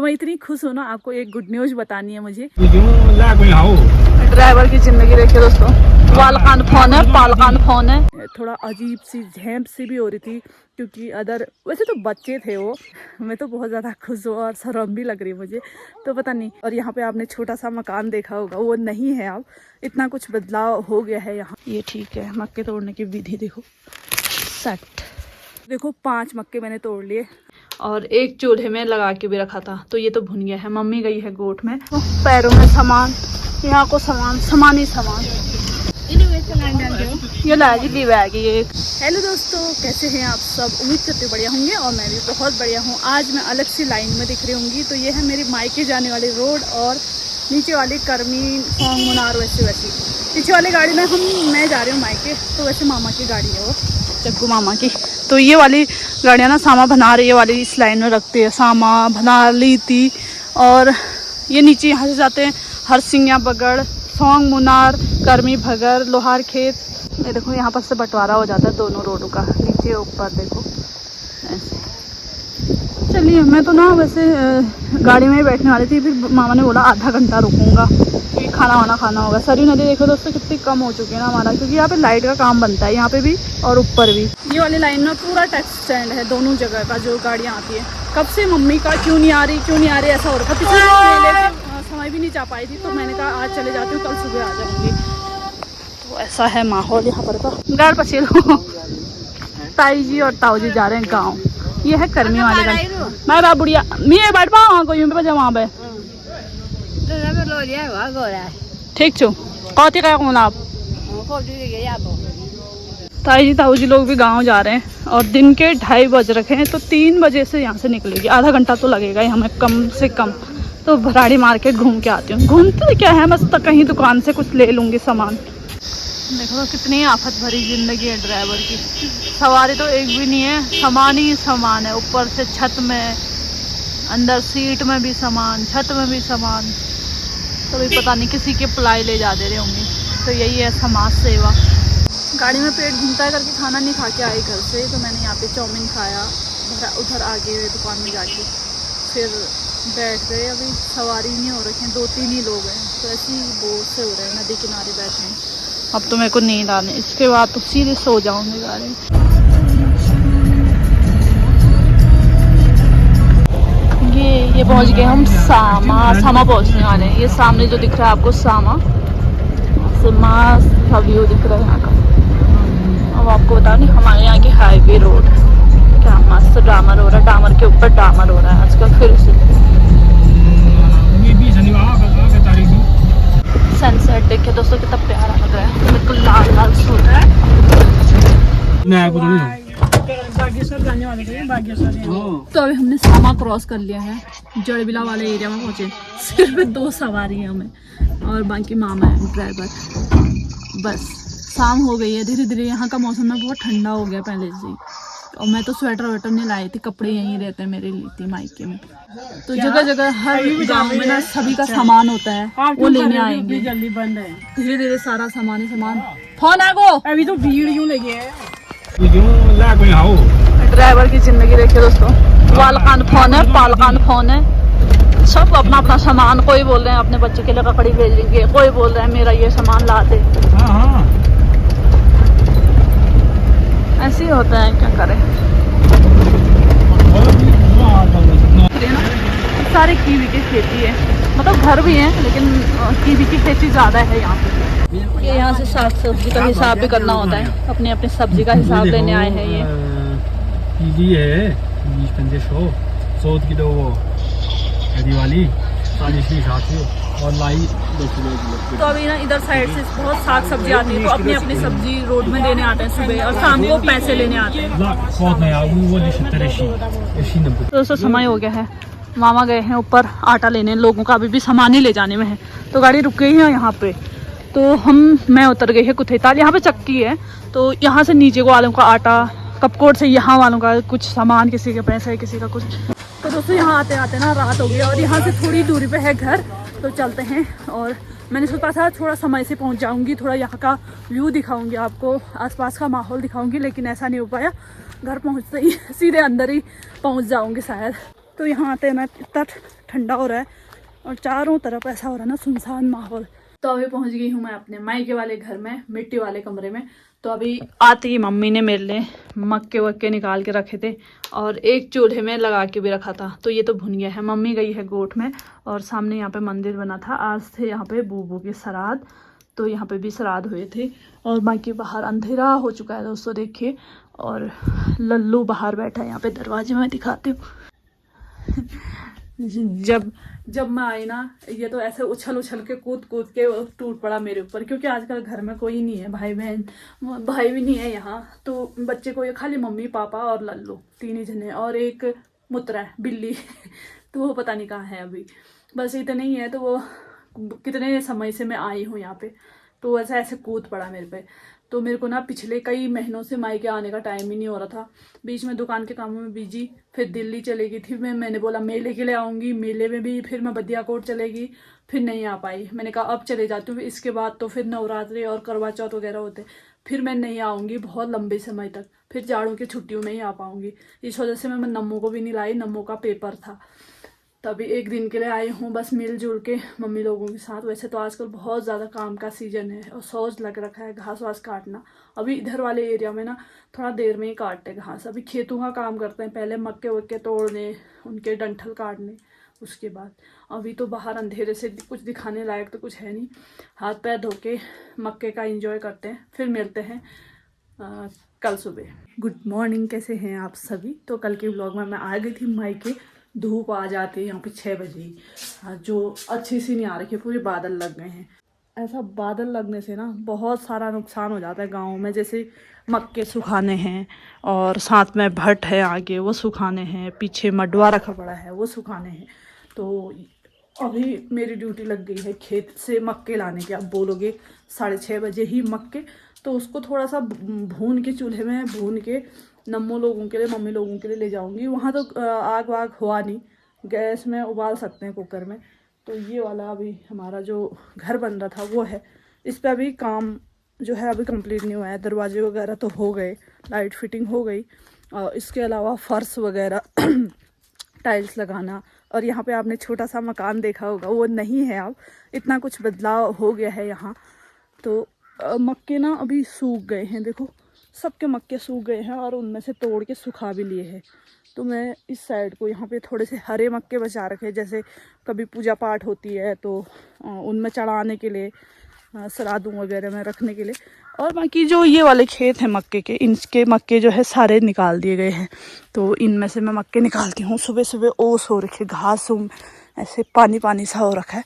तो मैं इतनी खुश हूँ ना, आपको एक गुड न्यूज बतानी है मुझे। ड्राइवर की जिंदगी देखिए दोस्तों, वालकान फोन है, पालकान फोन है। थोड़ा अजीब सी झेम सी भी हो रही थी क्योंकि अदर वैसे तो बच्चे थे वो, मैं तो बहुत ज़्यादा खुश हूँ और शर्म भी लग रही है मुझे, तो पता नहीं। और यहाँ पे आपने छोटा सा मकान देखा होगा, वो नहीं है अब, इतना कुछ बदलाव हो गया है यहाँ। ये ठीक है, मक्के तोड़ने की विधि देखो, सट देखो 5 मक्के मैंने तोड़ लिए और एक चूल्हे में लगा के भी रखा था, तो ये तो भुन गया है। मम्मी गई है गोट में, पैरों में सामान, यहाँ को सामान ही सामान। ये लाजी दी बैग ये। हेलो दोस्तों, कैसे हैं आप सब? उम्मीद करते बढ़िया होंगे और मैं भी बहुत बढ़िया हूँ। आज मैं अलग सी लाइन में दिख रही होंगी, तो ये है मेरी मायके जाने वाली रोड और नीचे वाली कर्मी सौंग मुनार वैसी पीछे वाली गाड़ी में मैं जा रही हूँ मायके, तो वैसे मामा की गाड़ी है वो, जग्गू मामा की। तो ये वाली गाड़ियाँ ना सामा बना रही है वाली इस लाइन में रखते हैं, सामा बना ली थी। और ये नीचे यहाँ से जाते हैं हरसिंगा बगड़, सौंग मुनार, कर्मी भगर, लोहार खेत। ये देखो यहाँ पर से बंटवारा हो जाता है दोनों रोडों का, नीचे ऊपर देखो ऐसे। चलिए, मैं तो ना वैसे गाड़ी में ही बैठने वाली थी, फिर मामा ने बोला आधा घंटा रुकूंगा क्योंकि खाना वाना खाना होगा। सरयू नदी देखो दोस्तों कितनी कम हो चुकी है ना हमारा, क्योंकि यहाँ पे लाइट का काम बनता है, यहाँ पे भी और ऊपर भी। ये वाली लाइन में पूरा टैक्सी स्टैंड है दोनों जगह का, जो गाड़ियाँ आती है। कब से मम्मी का क्यों नहीं आ रही ऐसा हो रहा था। पिछले मेले समय भी नहीं जा पाई थी, तो मैंने कहा आज चले जाती हूँ, कल सुबह आ जाऊँगी। तो ऐसा है माहौल यहाँ पर का। गाड़ पछे लो, ताई जी और ताऊ जी जा रहे हैं गाँव। ये है कर्मी वाले का। मैं बा बुढ़िया मैं बैठ पाऊँ कोई पे बजा वहाँ पे। ठीक छो कौती का कौन आप ताई जी ताऊ जी लोग भी गांव जा रहे हैं और दिन के 2:30 बज रखे हैं, तो 3 बजे से यहाँ से निकलेगी। आधा घंटा तो लगेगा ही हमें कम से कम। तो भराड़ी मार्केट घूम के आती हूँ। घूमते क्या है, बस तक कहीं दुकान से कुछ ले लूँगी सामान। देखो कितनी आफत भरी जिंदगी है ड्राइवर की। सवारी तो एक भी नहीं है, सामान ही सामान है। ऊपर से छत में, अंदर सीट में भी सामान, छत में भी सामान। तो भी पता नहीं किसी के पलाई ले जा दे रहे होंगे। तो यही है समाज सेवा। गाड़ी में पेट घूमता है करके खाना नहीं खा के आई घर से, तो मैंने यहाँ पे चाउमीन खाया उधर आगे दुकान में जाके, फिर बैठ गए। अभी सवारी नहीं हो रखी है, 2-3 ही लोग हैं, तो ऐसे ही बोर से हो रहे हैं नदी किनारे बैठे हैं। अब तो मेरे को नींद आने, इसके बाद तो सीधे सो जाऊंगी गाड़ी में। ये पहुंच गए हम सामा पहुंचने वाले हैं। ये सामने जो दिख रहा है आपको सामा का व्यू दिख रहा है यहाँ का। अब आपको बता नहीं, हमारे यहाँ की हाईवे रोड क्या मस्त डामर हो रहा है, डामर के ऊपर डामर हो रहा है आजकल फिर से। सनसेट देखिए दोस्तों कितना प्यारा लग रहा है, बिल्कुल लाल लाल सूट है। तो अभी हमने सामा क्रॉस कर लिया है, जड़बिला वाले एरिया में पहुंचे। सिर्फ 2 सवारी है हमें और बाकी मामा है ड्राइवर। बस शाम हो गई है धीरे धीरे। यहाँ का मौसम ना बहुत ठंडा हो गया पहले से, और मैं तो स्वेटर वेटर नहीं लाई थी, कपड़े यहीं रहते हैं मेरे लिए थी मायके में। तो जगह जगह हर गाँव में ना सभी का सामान होता है, वो लेने आएंगे। जल्दी बंद है, धीरे धीरे सारा सामान ही सामान। फोन आ गो, अभी तो भीड़ यूँ लगी है। ड्राइवर की जिंदगी देखिए दोस्तों, वालकान फोन है, पालकान फोन है। सब अपना अपना सामान, कोई बोल रहे हैं अपने बच्चे के लिए ककड़ी भेजेंगे, कोई बोल रहा है मेरा ये सामान ला दे। ऐसे ही होता है, क्या करें। सारे कीवी की खेती है, मतलब घर भी है लेकिन कीवी की खेती ज़्यादा है यहाँ पे। ये यहाँ से साग सब्जी का हिसाब भी करना होता है, अपने अपने सब्जी का हिसाब लेने आए हैं। ये कीवी है 20-25 किलो वो वाली 40 और लाई 2 किलो। तो अभी ना इधर साइड से बहुत साग सब्जी आती है, तो अपनी अपनी सब्जी रोड में देने आते हैं सुबह, और शाम को पैसे लेने आते हैं। दोस्तों समय हो गया है, मामा गए हैं ऊपर आटा लेने, लोगों का अभी भी सामान ही ले जाने में है, तो गाड़ी रुक गई है यहाँ पे। तो मैं उतर गई है कुथेताल, यहाँ पे चक्की है, तो यहाँ से नीचे को वालों का आटा, कपकोट से यहाँ वालों का कुछ सामान, किसी के पैसे किसी का कुछ। तो दोस्तों यहाँ आते आते ना रात हो गई, और यहाँ से थोड़ी दूरी पे है घर, तो चलते हैं। और मैंने सोचा था थोड़ा समय से पहुँच जाऊँगी, थोड़ा यहाँ का व्यू दिखाऊँगी आपको, आसपास का माहौल दिखाऊँगी, लेकिन ऐसा नहीं हो पाया। घर पहुँचते ही सीधे अंदर ही पहुँच जाऊँगी शायद। तो यहाँ आते ना इतना ठंडा हो रहा है और चारों तरफ ऐसा हो रहा है ना सुनसान माहौल। तो अभी पहुँच गई हूँ मैं अपने मायके वाले घर में, मिट्टी वाले कमरे में। तो अभी आते ही मम्मी ने मेरे लिए मक्के वक्के निकाल के रखे थे और एक चूल्हे में लगा के भी रखा था। तो ये तो भुन गया है। मम्मी गई है गोठ में और सामने यहाँ पे मंदिर बना था। आज थे यहाँ पे बूबू के श्राद्ध, तो यहाँ पे भी श्राद्ध हुए थे। और बाकी बाहर अंधेरा हो चुका है दोस्तों, देखिए। और लल्लू बाहर बैठा है यहाँ पे दरवाजे में, दिखाती हूँ। जब मैं आई ना, ये तो ऐसे उछल उछल के कूद कूद के टूट पड़ा मेरे ऊपर, क्योंकि आजकल घर में कोई नहीं है, भाई बहन भाई भी नहीं है यहाँ। तो बच्चे को ये खाली मम्मी पापा और लल्लू, तीन ही जने, और एक मुतरा है बिल्ली। तो वो पता नहीं कहाँ है अभी, बस इतने ही है। तो वो कितने समय से मैं आई हूँ यहाँ पे, तो ऐसा ऐसे कूद पड़ा मेरे पे। तो मेरे को ना पिछले कई महीनों से मायके आने का टाइम ही नहीं हो रहा था। बीच में दुकान के कामों में बिजी, फिर दिल्ली चली गई थी। मैंने बोला मेले के लिए आऊँगी, मेले में भी फिर मैं बदियाकोट चलेगी, फिर नहीं आ पाई। मैंने कहा अब चले जाती हूँ, इसके बाद तो फिर नवरात्रि और करवा चौथ वगैरह होते, फिर मैं नहीं आऊँगी बहुत लंबे समय तक, फिर जाड़ों की छुट्टियों में ही आ पाऊँगी। इस वजह से मैं नम्मू को भी नहीं लाई, नम्मू का पेपर था। तभी एक दिन के लिए आई हूँ, बस मिलजुल के मम्मी लोगों के साथ। वैसे तो आजकल बहुत ज़्यादा काम का सीजन है और सोच लग रखा है घास वास काटना। अभी इधर वाले एरिया में ना थोड़ा देर में ही काटते घास। अभी खेतों का काम करते हैं, पहले मक्के वक्के तोड़ने, उनके डंठल काटने, उसके बाद। अभी तो बाहर अंधेरे से कुछ दिखाने लायक तो कुछ है नहीं। हाथ पैर धो के मक्के का इंजॉय करते हैं, फिर मिलते हैं कल सुबह। गुड मॉर्निंग, कैसे हैं आप सभी। तो कल के व्लॉग में मैं आ गई थी मायके। धूप आ जाती है यहाँ पे 6 बजे ही, जो अच्छी सी नहीं आ रही है, पूरे बादल लग गए हैं। ऐसा बादल लगने से ना बहुत सारा नुकसान हो जाता है गाँव में। जैसे मक्के सुखाने हैं और साथ में भट्ट है आगे, वो सुखाने हैं, पीछे मडवा रखा पड़ा है, वो सुखाने हैं। तो अभी मेरी ड्यूटी लग गई है खेत से मक्के लाने की। आप बोलोगे 6:30 बजे ही मक्के, तो उसको थोड़ा सा भून के, चूल्हे में भून के नम्मो लोगों के लिए, मम्मी लोगों के लिए ले जाऊंगी। वहाँ तो आग वाग हुआ नहीं, गैस में उबाल सकते हैं कुकर में। तो ये वाला अभी हमारा जो घर बन रहा था वो है, इस पर अभी काम जो है अभी कंप्लीट नहीं हुआ है। दरवाजे वगैरह तो हो गए, लाइट फिटिंग हो गई, और इसके अलावा फर्श वगैरह टाइल्स लगाना। और यहाँ पे आपने छोटा सा मकान देखा होगा, वो नहीं है अब, इतना कुछ बदलाव हो गया है यहाँ। तो मक्के ना अभी सूख गए हैं, देखो सबके मक्के सूख गए हैं और उनमें से तोड़ के सुखा भी लिए हैं। तो मैं इस साइड को यहाँ पे थोड़े से हरे मक्के बचा रखे, जैसे कभी पूजा पाठ होती है तो उनमें चढ़ाने के लिए, श्राद्धों वगैरह में रखने के लिए। और बाकी जो ये वाले खेत हैं मक्के के, इनके मक्के जो है सारे निकाल दिए गए हैं। तो इनमें से मैं मक्के निकालती हूँ। सुबह सुबह ओस हो रखी, घास ऐसे पानी पानी सा हो रखा है।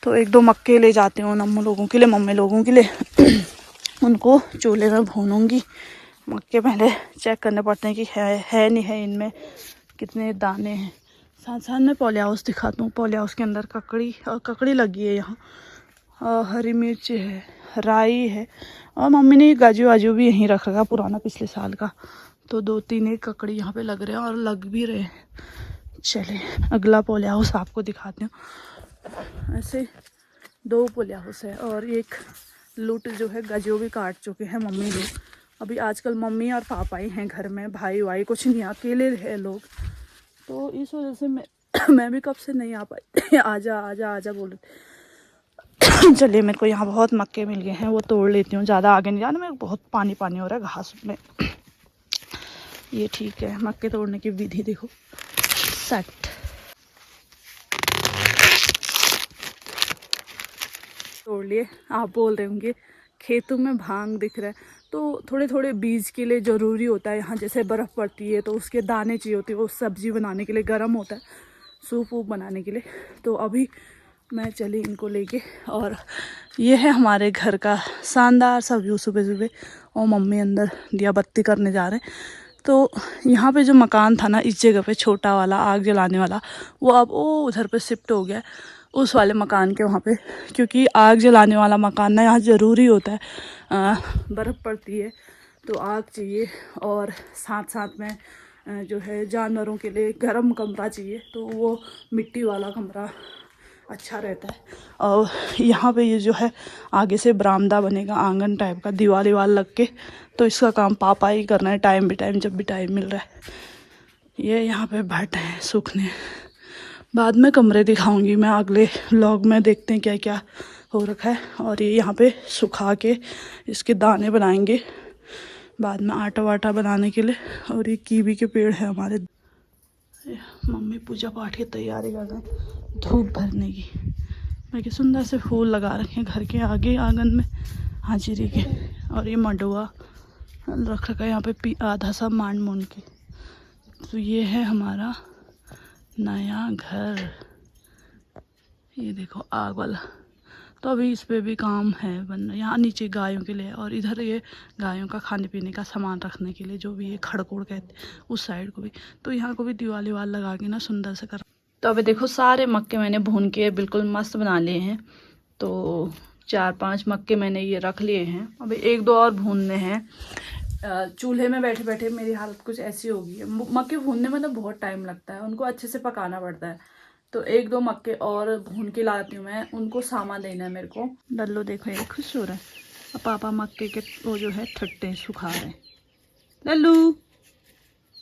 तो 1-2 मक्के ले जाती हूँ नम्मू लोगों के लिए, मम्मी लोगों के लिए। उनको चूल्हे में भूनूंगी। मक्के पहले चेक करने पड़ते हैं कि है नहीं है, इनमें कितने दाने हैं। साथ साथ में पॉली हाउस दिखाता हूँ। पॉली हाउस के अंदर ककड़ी लगी है यहाँ, और हरी मिर्च है, राई है, और मम्मी ने गाजू वाजू भी यहीं रख रखा पुराना पिछले साल का। तो 2-3 एक ककड़ी यहाँ पे लग रहे हैं और लग भी रहे हैं। चले अगला पॉली हाउस आपको दिखाती हूँ। ऐसे 2 पॉली हाउस है, और एक लूट जो है गजो भी काट चुके हैं मम्मी लोग। अभी आजकल मम्मी और पापा ही हैं घर में, भाई वाई कुछ नहीं, अकेले है लोग। तो इस वजह से मैं भी कब से नहीं आ पाई। आजा आजा आजा बोल रही। चलिए, मेरे को यहाँ बहुत मक्के मिल गए हैं, वो तोड़ लेती हूँ। ज़्यादा आगे नहीं जाना, मेरे बहुत पानी पानी हो रहा है घास में। ये ठीक है, मक्के तोड़ने की विधि देखो, सेट। तोड़ लिए। आप बोल रहे होंगे खेतों में भांग दिख रहा है, तो थोड़े थोड़े बीज के लिए ज़रूरी होता है। यहाँ जैसे बर्फ़ पड़ती है तो उसके दाने चाहिए होते हैं, वो सब्ज़ी बनाने के लिए गर्म होता है, सूप वूप बनाने के लिए। तो अभी मैं चली इनको लेके, और ये है हमारे घर का शानदार सा व्यू सुबह सुबह। और मम्मी अंदर दिया बत्ती करने जा रहे हैं। तो यहाँ पे जो मकान था ना, इस जगह पे छोटा वाला आग जलाने वाला, वो अब वो उधर पे शिफ्ट हो गया, उस वाले मकान के वहाँ पे। क्योंकि आग जलाने वाला मकान ना यहाँ ज़रूरी होता है, बर्फ़ पड़ती है तो आग चाहिए, और साथ साथ में जो है जानवरों के लिए गर्म कमरा चाहिए, तो वो मिट्टी वाला कमरा अच्छा रहता है। और यहाँ पे ये जो है आगे से बरामदा बनेगा, आंगन टाइप का, दीवार लग के। तो इसका काम पापा ही करना है, टाइम भी टाइम, जब भी टाइम मिल रहा है। ये यहाँ पे भट्ट है सूखने। बाद में कमरे दिखाऊंगी मैं अगले व्लॉग में, देखते हैं क्या क्या हो रखा है। और ये यहाँ पे सुखा के इसके दाने बनाएंगे बाद में आटा वाटा बनाने के लिए। और ये कीवी के पेड़ है हमारे। मम्मी पूजा पाठ की तैयारी कर रहे हैं, धूप भरने की। मैं कि सुंदर से फूल लगा रखे हैं घर के आगे आंगन में हाजिरी के। और ये मंडुआ रख रखा है यहाँ पे आधा सा मान मून के। तो ये है हमारा नया घर, ये देखो आग वाला। तो अभी इस पे भी काम है बनना। यहाँ नीचे गायों के लिए, और इधर ये गायों का खाने पीने का सामान रखने के लिए, जो भी ये खड़कोड़ कहते हैं, उस साइड को भी। तो यहाँ को भी दीवाली वाल लगा के ना सुंदर से कर। तो अभी देखो सारे मक्के मैंने भून के बिल्कुल मस्त बना लिए हैं। तो 4-5 मक्के मैंने ये रख लिए हैं, अभी 1-2 और भूनने हैं। चूल्हे में बैठे बैठे मेरी हालत कुछ ऐसी हो गई है। मक्के भूनने में तो बहुत टाइम लगता है, उनको अच्छे से पकाना पड़ता है। तो 1-2 मक्के और भून के लाती हूँ मैं, उनको सामान देना है मेरे को। लल्लू देखो ये खुश हो रहा है। अब पापा मक्के के वो जो है ठट्टे सुखा रहे हैं। लल्लू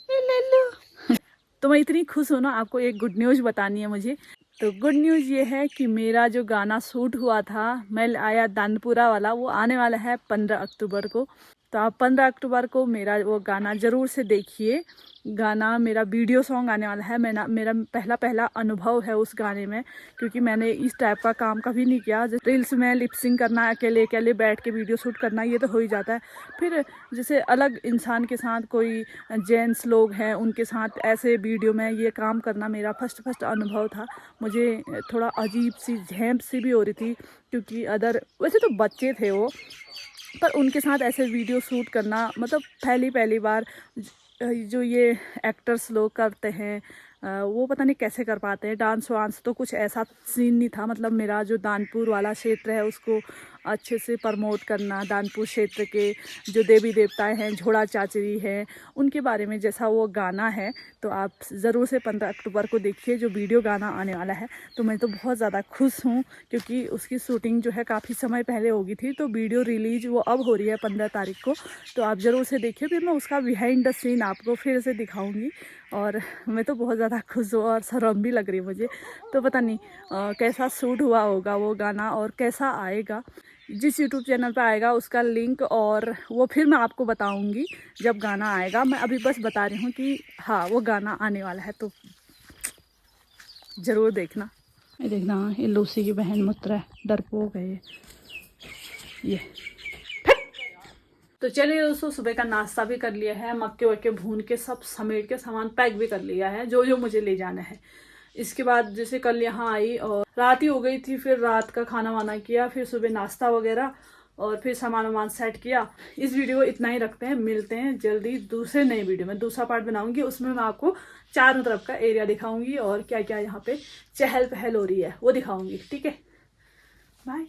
लल्लू तो मैं इतनी खुश हूँ ना, आपको एक गुड न्यूज़ बतानी है मुझे। तो गुड न्यूज़ ये है कि मेरा जो गाना शूट हुआ था मैं आया दानपुरा वाला, वो आने वाला है 15 अक्टूबर को। तो आप 15 अक्टूबर को मेरा वो गाना ज़रूर से देखिए। गाना मेरा वीडियो सॉन्ग आने वाला है। मेरा पहला अनुभव है उस गाने में, क्योंकि मैंने इस टाइप का काम कभी नहीं किया। जैसे रील्स में लिपसिंग करना, अकेले अकेले बैठ के वीडियो शूट करना, ये तो हो ही जाता है। फिर जैसे अलग इंसान के साथ, कोई जेंट्स लोग हैं उनके साथ ऐसे वीडियो में ये काम करना मेरा फर्स्ट अनुभव था। मुझे थोड़ा अजीब सी झेंप सी भी हो रही थी, क्योंकि वैसे तो बच्चे थे वो, पर उनके साथ ऐसे वीडियो शूट करना मतलब पहली बार। जो ये एक्टर्स लोग करते हैं वो पता नहीं कैसे कर पाते हैं। डांस वांस तो कुछ ऐसा सीन नहीं था। मतलब मेरा जो दानपुर वाला क्षेत्र है उसको अच्छे से प्रमोट करना, दानपुर क्षेत्र के जो देवी देवताएं हैं, झोड़ा चाचरी हैं, उनके बारे में जैसा वो गाना है। तो आप ज़रूर से 15 अक्टूबर को देखिए जो वीडियो गाना आने वाला है। तो मैं तो बहुत ज़्यादा खुश हूँ, क्योंकि उसकी शूटिंग जो है काफ़ी समय पहले होगी थी। तो वीडियो रिलीज वो अब हो रही है 15 तारीख को। तो आप ज़रूर से देखिए, फिर मैं उसका बिहाइंड द सीन आपको फिर से दिखाऊँगी। और मैं तो बहुत ज़्यादा खुश हूँ और शर्म भी लग रही है मुझे। तो पता नहीं कैसा शूट हुआ होगा वो गाना और कैसा आएगा। जिस यूट्यूब चैनल पर आएगा उसका लिंक और वो फिर मैं आपको बताऊंगी जब गाना आएगा। मैं अभी बस बता रही हूँ कि हाँ वो गाना आने वाला है, तो ज़रूर देखना। ये देखना, ये लूसी की बहन मुत्रा है, डरपोक है ये। तो चलिए दोस्तों, सुबह का नाश्ता भी कर लिया है, मक्के वक्के भून के सब समेट के सामान पैक भी कर लिया है, जो मुझे ले जाना है। इसके बाद जैसे कल यहाँ आई और रात ही हो गई थी, फिर रात का खाना वाना किया, फिर सुबह नाश्ता वगैरह, और फिर सामान वामान सेट किया। इस वीडियो को इतना ही रखते हैं, मिलते हैं जल्दी दूसरे नए वीडियो में। दूसरा पार्ट बनाऊंगी, उसमें मैं आपको चारों तरफ का एरिया दिखाऊंगी और क्या क्या यहाँ पे चहल पहल हो रही है वो दिखाऊंगी। ठीक है, बाय।